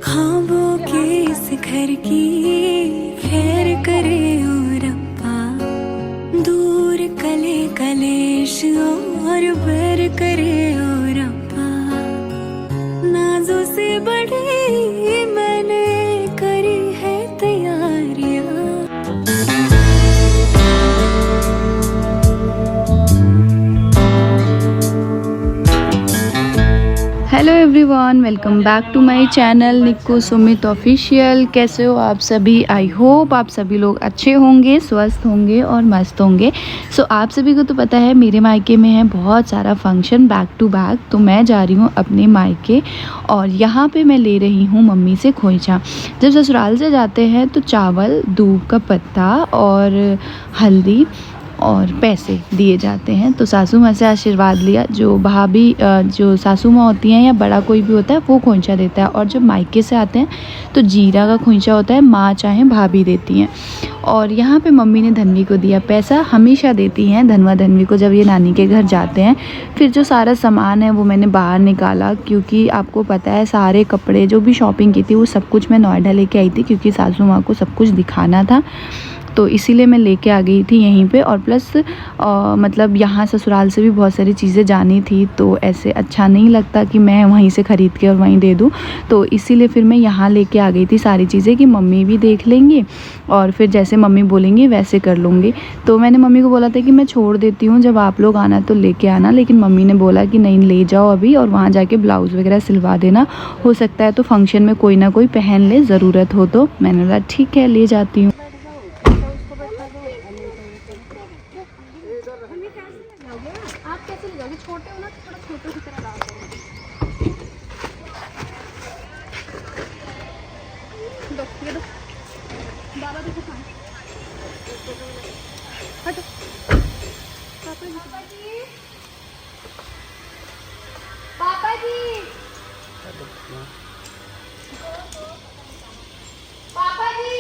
ख्वाबों के इस घर की खैर करे ओ रब्बा, दूर कले कलेश और बर करे ओ रब्बा, नाजों से बड़ी मैंने करी है तैयारियां। Hello everyone, welcome back to my channel Nikku Sumit official. कैसे हो आप सभी? आई होप आप सभी लोग अच्छे होंगे, स्वस्थ होंगे और मस्त होंगे। सो आप सभी को तो पता है मेरे मायके में है बहुत सारा फंक्शन बैक टू बैक, तो मैं जा रही हूँ अपने मायके और यहाँ पे मैं ले रही हूँ मम्मी से खोइचा। जब ससुराल से जाते हैं तो चावल, दूब का पत्ता और हल्दी और पैसे दिए जाते हैं। तो सासू माँ से आशीर्वाद लिया। जो भाभी जो सासू माँ होती हैं या बड़ा कोई भी होता है वो खोइचा देता है, और जब मायके से आते हैं तो जीरा का खोइचा होता है, माँ चाहे भाभी देती हैं। और यहाँ पे मम्मी ने धन्वी को दिया पैसा, हमेशा देती हैं धनवा धन्वी को जब ये नानी के घर जाते हैं। फिर जो सारा सामान है वो मैंने बाहर निकाला, क्योंकि आपको पता है सारे कपड़े जो भी शॉपिंग की थी वो सब कुछ मैं नोएडा लेके आई थी, क्योंकि सासू माँ को सब कुछ दिखाना था। तो इसीलिए मैं लेके आ गई थी यहीं पे। और प्लस मतलब यहाँ ससुराल से भी बहुत सारी चीज़ें जानी थी, तो ऐसे अच्छा नहीं लगता कि मैं वहीं से ख़रीद के और वहीं दे दूँ। तो इसीलिए फिर मैं यहाँ लेके आ गई थी सारी चीज़ें कि मम्मी भी देख लेंगे और फिर जैसे मम्मी बोलेंगी वैसे कर लूँगी। तो मैंने मम्मी को बोला था कि मैं छोड़ देती हूँ, जब आप लोग आना तो लेके आना, लेकिन मम्मी ने बोला कि नहीं ले जाओ अभी और वहाँ जाके ब्लाउज़ वगैरह सिलवा देना, हो सकता है तो फंक्शन में कोई ना कोई पहन ले, ज़रूरत हो तो। मैंने बोला ठीक है ले जाती हूँ। आप कैसे ले जाओगे? छोटे हो ना, थोड़ा छोटे की तरह डाल दो। ये दो बाबा, देखो हटो। पापा जी, पापा जी, पापा जी,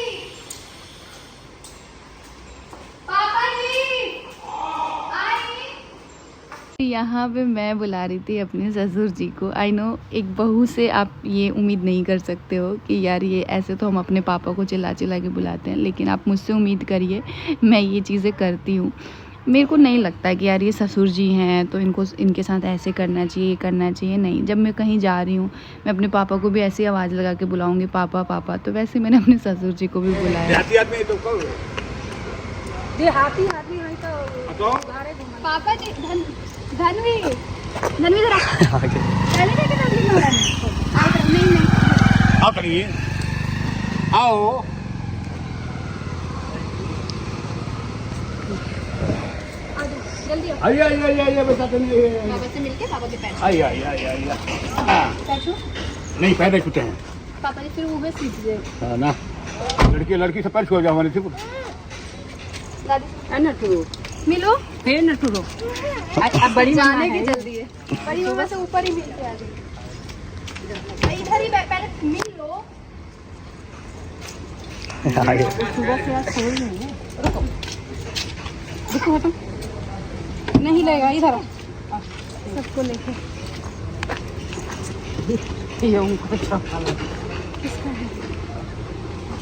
पापा जी। यहाँ पे मैं बुला रही थी अपने ससुर जी को। आई नो एक बहू से आप ये उम्मीद नहीं कर सकते हो कि यार ये ऐसे तो हम अपने पापा को चिल्ला चिल्ला के बुलाते हैं, लेकिन आप मुझसे उम्मीद करिए मैं ये चीज़ें करती हूँ। मेरे को नहीं लगता कि यार ये ससुर जी हैं तो इनको इनके साथ ऐसे करना चाहिए, ये करना चाहिए। नहीं, जब मैं कहीं जा रही हूँ मैं अपने पापा को भी ऐसी आवाज़ लगा के बुलाऊँगी, पापा पापा। तो वैसे मैंने अपने ससुर जी को भी बुलाया। पापा जी, धनवी धनवी जरा पहले लेके धनवी हो रहा है। नहीं आओ करिए, आओ। जल्दी आओ। आइए बेटा, चलिए। बाबा से मिलके पापा के पैर आइए। हाँ। छू। नहीं, पैर नहीं छूते हैं। पापा जी फिर वो भी सीख गए। हाँ ना, लड़की से पैर छू जाओ हमारे से। दादी नटू मिलो, फिर नटू रो। अब बड़ी जाने की जल्दी है। बड़ी मामा से ऊपर ही मिल के आ गई। इधर ही पहले मिल लो। सुबह से आज सोई नहीं है। रुको देखो, तुम नहीं लगेगा। इधर आओ सबको लेके। ये उनको किसका है?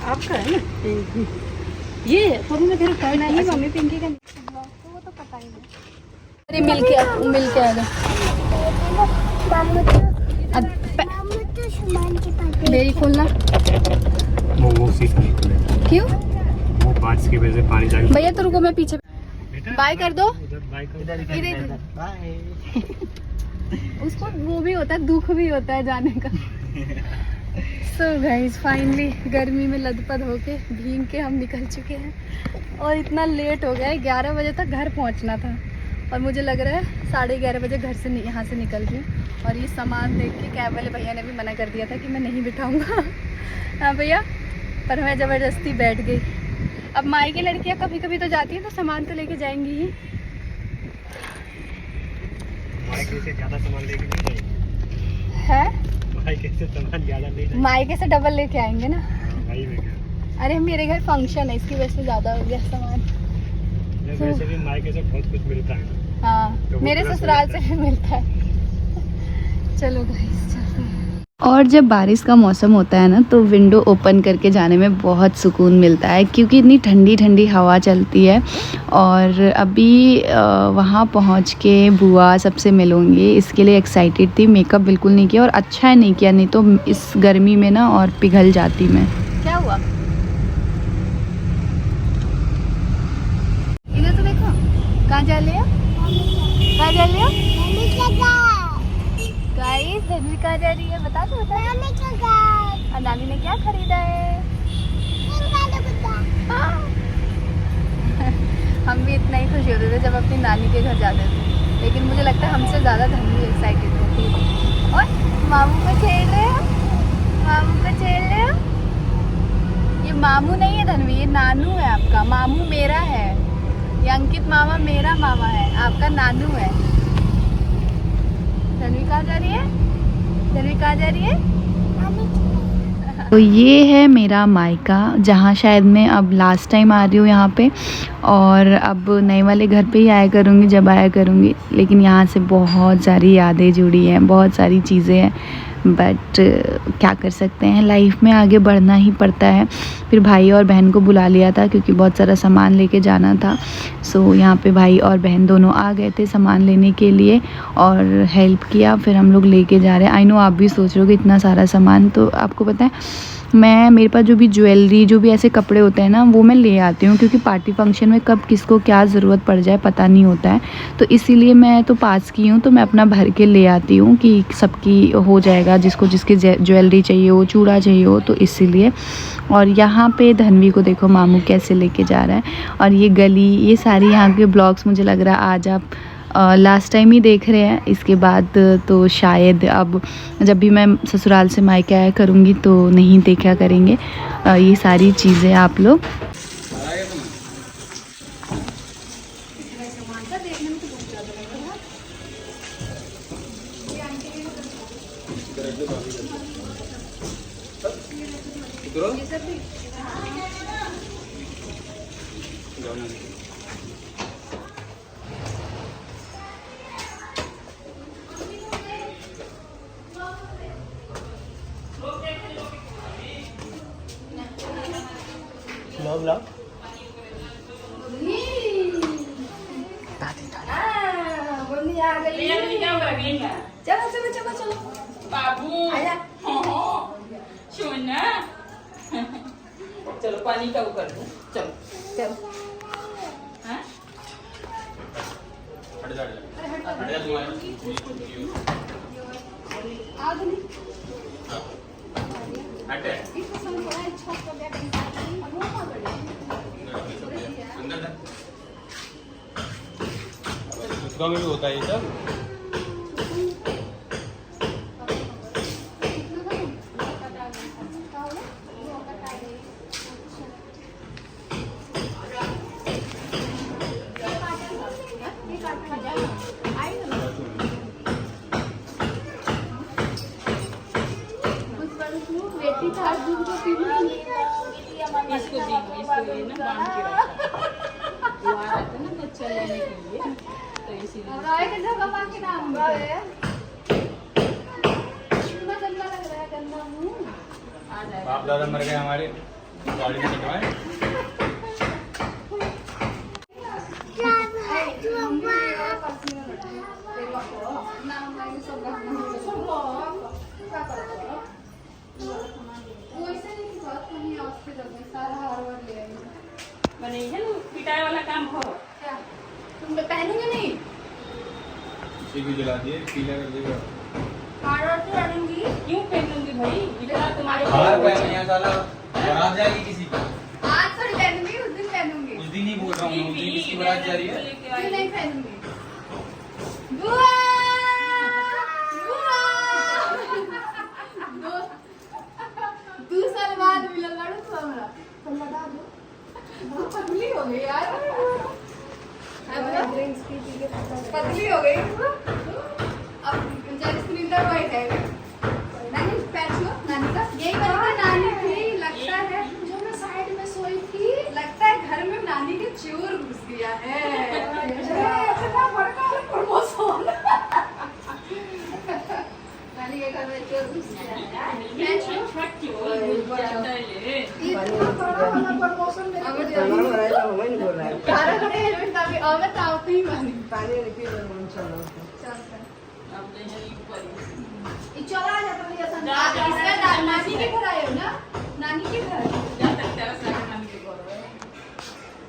आपका है ना ये? तो मैं फिर नहीं, मम्मी पिंकी का वो तो पता ही नहीं। अरे मिल के आ गए। मेरी खोलना वो सीट नहीं खुले। क्यों? वो पार्ट्स की वजह से पानी जाएगा। भैया तो रुको, मैं पीछे बाय कर दो। इधर उसको वो भी होता है, दुख भी होता है जाने का। सो गाइस फाइनली गर्मी में लदपद होके भीग के हम निकल चुके हैं और इतना लेट हो गया है। 11 बजे तक घर पहुंचना था और मुझे लग रहा है 11:30 बजे घर से यहाँ से निकल गई। और ये सामान देख के कैब वाले भैया ने भी मना कर दिया था कि मैं नहीं बिठाऊंगा। हाँ भैया, पर मैं ज़बरदस्ती बैठ गई। अब माई की लड़कियाँ कभी कभी तो जाती हैं तो सामान तो लेके जाएंगी ही। मायके से ज़्यादा सामान लेके नहीं जाएंगे। है मायके से सामान ज़्यादा नहीं जाएंगे। मायके से डबल लेके आएंगे ना। भाई में क्या? अरे मेरे घर फंक्शन है, इसकी वजह से ज़्यादा हो गया सामान। वैसे भी मायके से बहुत कुछ मिलता है। हाँ, तो मेरे ससुराल से भी मिलता है। चलो गाइस चलते हैं। और जब बारिश का मौसम होता है ना तो विंडो ओपन करके जाने में बहुत सुकून मिलता है, क्योंकि इतनी ठंडी ठंडी हवा चलती है। और अभी वहाँ पहुँच के बुआ सबसे मिलूँगी, इसके लिए एक्साइटेड थी। मेकअप बिल्कुल नहीं किया और अच्छा है नहीं किया, नहीं तो इस गर्मी में ना और पिघल जाती मैं। क्या हुआ? इधर तो देखो, कहाँ जा रहे हो? कहाँ जा रहे हो? गाइस धन्वी कहाँ जा रही है? बता दो बता। और नानी ने क्या खरीदा है? हम भी इतना ही खुश होते थे जब अपनी नानी के घर जाते थे, लेकिन मुझे लगता है हमसे ज़्यादा धन्वी एक्साइटेड होती है। और मामू को छेड़ रहे हो? मामू को छेड़ रहे हो? ये मामू नहीं है धन्वी, ये नानू है आपका। मामू मेरा है, ये अंकित मामा मेरा मामा है, आपका नानू है। धन्वी कहाँ जा रही है? धन्वी कहाँ जा रही है? तो ये है मेरा मायका, जहाँ शायद मैं अब लास्ट टाइम आ रही हूँ यहाँ पे, और अब नए वाले घर पे ही आया करूँगी जब आया करूँगी। लेकिन यहाँ से बहुत सारी यादें जुड़ी हैं, बहुत सारी चीज़ें हैं, बट क्या कर सकते हैं, लाइफ में आगे बढ़ना ही पड़ता है। फिर भाई और बहन को बुला लिया था क्योंकि बहुत सारा सामान लेके जाना था। सो यहाँ पे भाई और बहन दोनों आ गए थे सामान लेने के लिए और हेल्प किया, फिर हम लोग लेके जा रहे हैं। आई नो आप भी सोच रहे हो कि इतना सारा सामान, तो आपको पता है मेरे पास जो भी ज्वेलरी, जो भी ऐसे कपड़े होते हैं ना, वो मैं ले आती हूँ, क्योंकि पार्टी फंक्शन में कब किसको क्या ज़रूरत पड़ जाए पता नहीं होता है। तो इसीलिए मैं तो पास की हूँ, तो मैं अपना भर के ले आती हूँ कि सबकी हो जाएगा, जिसको जिसकी ज्वेलरी चाहिए हो, चूड़ा चाहिए हो, तो इसीलिए। और यहाँ पे धन्वी को देखो मामू कैसे लेके जा रहा है। और ये गली, ये सारी यहाँ के ब्लॉग्स मुझे लग रहा है आज आप लास्ट टाइम ही देख रहे हैं। इसके बाद तो शायद अब जब भी मैं ससुराल से मायके आया करूँगी तो नहीं देखा करेंगे ये सारी चीज़ें आप लोग। चलो चलो चलो चलो बाबू सोना चलो पानी का वो कर दो। चलो चलो हाँ? में भी होता है ये सब। इसको दी इसको ये ना बांध के रखा वो आ रहा था ना बच्चा लेने के लिए, तो इसीलिए राय के जगह मां के नाम है। कितना गंदा लग रहा है, गंदा मुंह आ जाएगा। बाप दादा मर गए हमारे, गाड़ी में कटवाए। बने है ना पिटाई वाला काम हो। क्या तुम पहनोगे नहीं? भी जला दिए, पीला कर देगा। हार्ड से पहनूंगी। क्यों पहनूंगी भाई, इतना तुम्हारे हार पहन यहाँ साला बारात जाएगी किसी की। आज थोड़ी पहनूंगी, उस दिन पहनूंगी। उस दिन ही बोल रहा हूँ, उस दिन किसकी बारात जा रही है। क्यों नहीं पहनूंगी? बुआ बुआ 2 साल बाद मिलल बाड़ू तू हमरा। तो लगा दो, बहुत पतली हो गई यार। पतली हो गई अब, जब स्क्रीनर वाइट है। नानी पैच लो, नानी का यही वाली नानी थी लगता है, जो मैं साइड में सोई थी। लगता है घर में नानी के चोर घुस गया है। इतना बड़ा प्रमोशन। नानी के घर में क्यों घुस गया? इतना बड़ा वाला प्रमोशन मेरे को दिया। तारा को हेलमेट अभी अबे तो आप ही मानी। चला जाता है ऐसा। इसका नानी के घर आए हो ना? नानी के घर।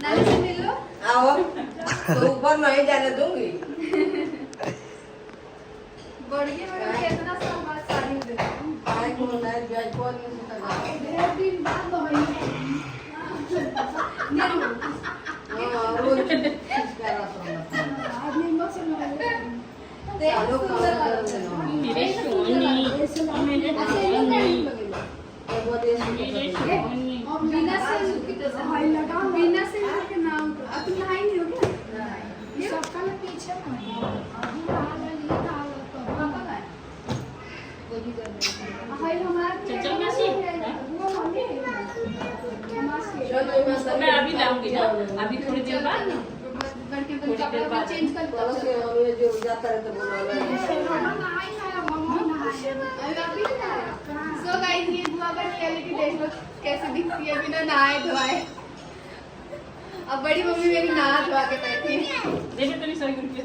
नानी से मिल लो। आओ तो ऊपर नहीं जाने दूंगी। बढ़िया बढ़िया इतना सामान साड़ी देता हूँ। आए कौन है जाए कौन नहीं सकता। ढेर दिन बाद तो है। हाँ रोज किस कर रहा था। आदमी मत सुनो। देख आलू सुंदर खाना लग रहा है। मेरे सोनी। अच्छा ये लोग बिना से की तो हाई लगा। बिना से के नाम अब तुम नहाई नहीं हो क्या? ये सबका ना पीछे में। अभी आ गई आ तो पापा का है? वो भी कर रहे हैं। हाई हमारा चचा मासी? वो मम्मी मासी चलो मैं अभी लाऊंगी ना, अभी थोड़ी देर बाद। करके तो कपड़ा भी चेंज कर चलो से हमें जो जाता है तो बोला सो गाइस ये बुआ का रियलिटी देख लो कैसे दिखती है बिना नहाए धोए। अब बड़ी मम्मी मेरी नहा धोआ के बैठी है। देखो तेरी सही रुपये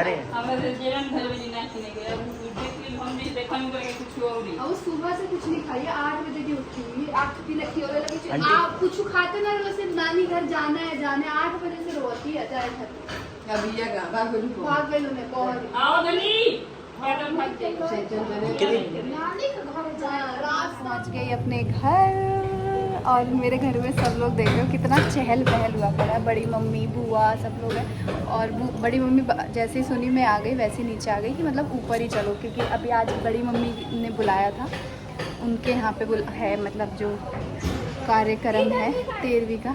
अरे हमारे जेरन घर में जीना की नहीं गया देख ली हम भी देखा नहीं करेंगे कुछ और नहीं। अब वो सुबह से कुछ नहीं खाई 8 बजे की उठी हुई आँख भी लगी होने लगी आंटी। आप कुछ खाते ना वैसे नानी घर जाना है जाने 8 बजे से रोती है जाए घर अभी ये गाबा को भाग गई उन्हें बहुत आओ दली मैडम भाग नानी का घर जा। रात पहुंच गई अपने घर और मेरे घर में सब लोग देख रहे हो कितना चहल पहल हुआ पड़ा है। बड़ी मम्मी बुआ सब लोग हैं और बड़ी मम्मी जैसे ही सुनी मैं आ गई वैसे ही नीचे आ गई कि मतलब ऊपर ही चलो क्योंकि अभी आज बड़ी मम्मी ने बुलाया था उनके यहाँ पे है मतलब जो कार्यक्रम है 13वीं का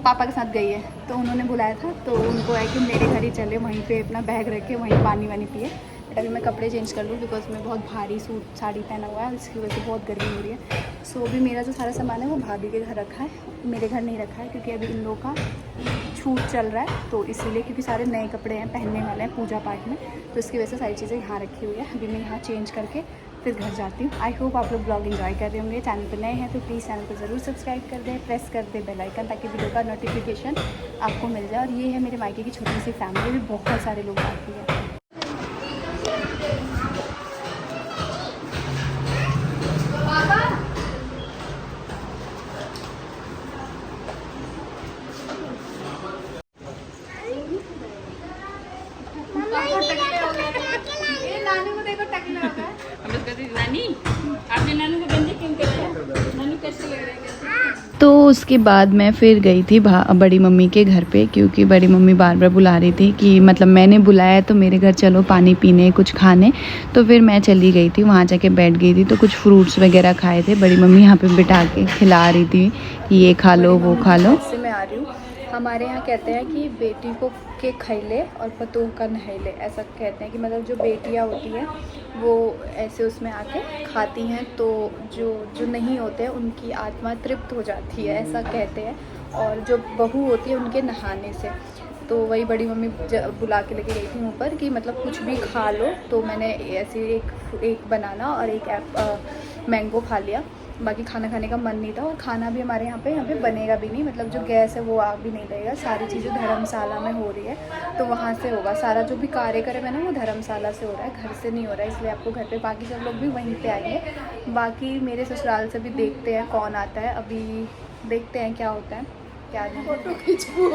पापा के साथ गई है तो उन्होंने बुलाया था तो उनको है कि मेरे घर ही चले वहीं पे अपना बैग रख के वहीं पानी वानी पिए। बट अभी मैं कपड़े चेंज कर लूँ बिकॉज मैं बहुत भारी सूट साड़ी पहना हुआ है इसकी वजह से बहुत गर्मी हो रही है। सो अभी मेरा जो सारा सामान है वो भाभी के घर रखा है मेरे घर नहीं रखा है क्योंकि अभी इन लोगों का छूट चल रहा है तो इसीलिए क्योंकि सारे नए कपड़े हैं पहनने वाले हैं पूजा पाठ में तो इसकी वजह से सारी चीज़ें यहाँ रखी हुई है। अभी मैं यहाँ चेंज करके फिर घर जाती हूँ। आई होप आप लोग ब्लॉग एंजॉय कर रहे होंगे। चैनल पर नए हैं तो प्लीज़ चैनल को ज़रूर सब्सक्राइब कर दें प्रेस कर दें बेल आइकन ताकि वीडियो का नोटिफिकेशन आपको मिल जाए। और ये है मेरे मायके की छोटी सी फैमिली भी बहुत सारे लोग आती है। नानी को देखो टकले हो गए। हम लोग कहते नानी आपने नानू को गंजे क्यों कर दिया नानू कैसे लग रहे हैं। तो उसके बाद मैं फिर गई थी बड़ी मम्मी के घर पे क्योंकि बड़ी मम्मी बार बार बुला रही थी कि मतलब मैंने बुलाया तो मेरे घर चलो पानी पीने कुछ खाने। तो फिर मैं चली गई थी वहाँ जाके बैठ गई थी तो कुछ फ्रूट्स वगैरह खाए थे। बड़ी मम्मी यहाँ पे बिठा के खिला रही थी कि ये खा लो वो खा लो। से मैं आ रही हूँ हमारे यहाँ कहते हैं कि बेटी को के खैले और पतोह का नहैले ऐसा कहते हैं कि मतलब जो बेटियाँ होती हैं वो ऐसे उसमें आके खाती हैं तो जो नहीं होते हैं उनकी आत्मा तृप्त हो जाती है ऐसा कहते हैं। और जो बहू होती है उनके नहाने से तो वही बड़ी मम्मी बुला के लेके गई थी ऊपर कि मतलब कुछ भी खा लो। तो मैंने ऐसे एक बनाना और एक मैंगो खा लिया। बाकी खाना खाने का मन नहीं था और खाना भी हमारे यहाँ पे बनेगा भी नहीं मतलब जो गैस है वो आग भी नहीं रहेगा। सारी चीज़ें धर्मशाला में हो रही है तो वहाँ से होगा सारा जो भी कार्यक्रम है ना वो धर्मशाला से हो रहा है घर से नहीं हो रहा है इसलिए आपको घर पे बाकी सब लोग भी वहीं पे आएंगे। बाकी मेरे ससुराल से भी देखते हैं कौन आता है अभी देखते हैं क्या होता है क्या नहीं। फोटो खींचबो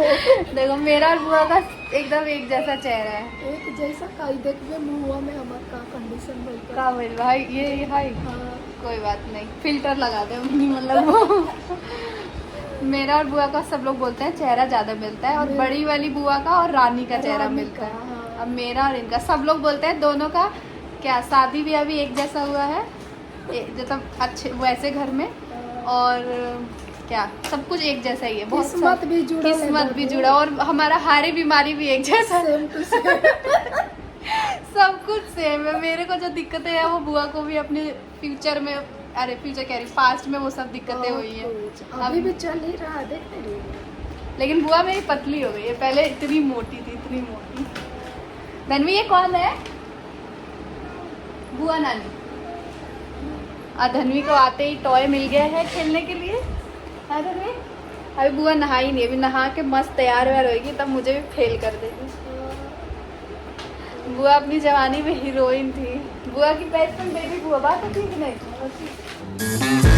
देखो मेरा और बुआ का एकदम एक जैसा चेहरा है। एक जैसा काई देखबे मुंहवा में हमर का कंडीशन बोल के। का बोल भाई ये हाई कोई बात नहीं फिल्टर लगा दे मतलब वो मेरा और बुआ का सब लोग बोलते हैं चेहरा ज़्यादा मिलता है और बड़ी वाली बुआ का और रानी का चेहरा मिलता है। अब मेरा और इनका सब लोग बोलते हैं दोनों का क्या शादी ब्याह भी एक जैसा हुआ है मतलब अच्छे वैसे घर में और क्या सब कुछ एक जैसा ही है। बहुत किस्मत भी जुड़ा और हमारा हारी बीमारी भी एक जैसा सब कुछ सेम है। मेरे को जो दिक्कतें हैं वो बुआ को भी अपने फ्यूचर में फ्यूचर कह रही पास्ट में वो सब दिक्कतें हुई है अभी भी चल ही रहा देखते रहिए। लेकिन बुआ मेरी पतली हो गई है पहले इतनी मोटी थी इतनी मोटी। धनवी ये कौन है बुआ नानी। धनवी को आते ही टॉय मिल गया है खेलने के लिए। है धनवी? अभी बुआ नहाई नहीं, अभी नहा के मस्त तैयार व्यार होगी तब मुझे भी फेल कर देगी। बुआ अपनी जवानी में हीरोइन थी। बुआ की बेस्ट फ्रेंड बेबी बुआ बात होती है कि नहीं?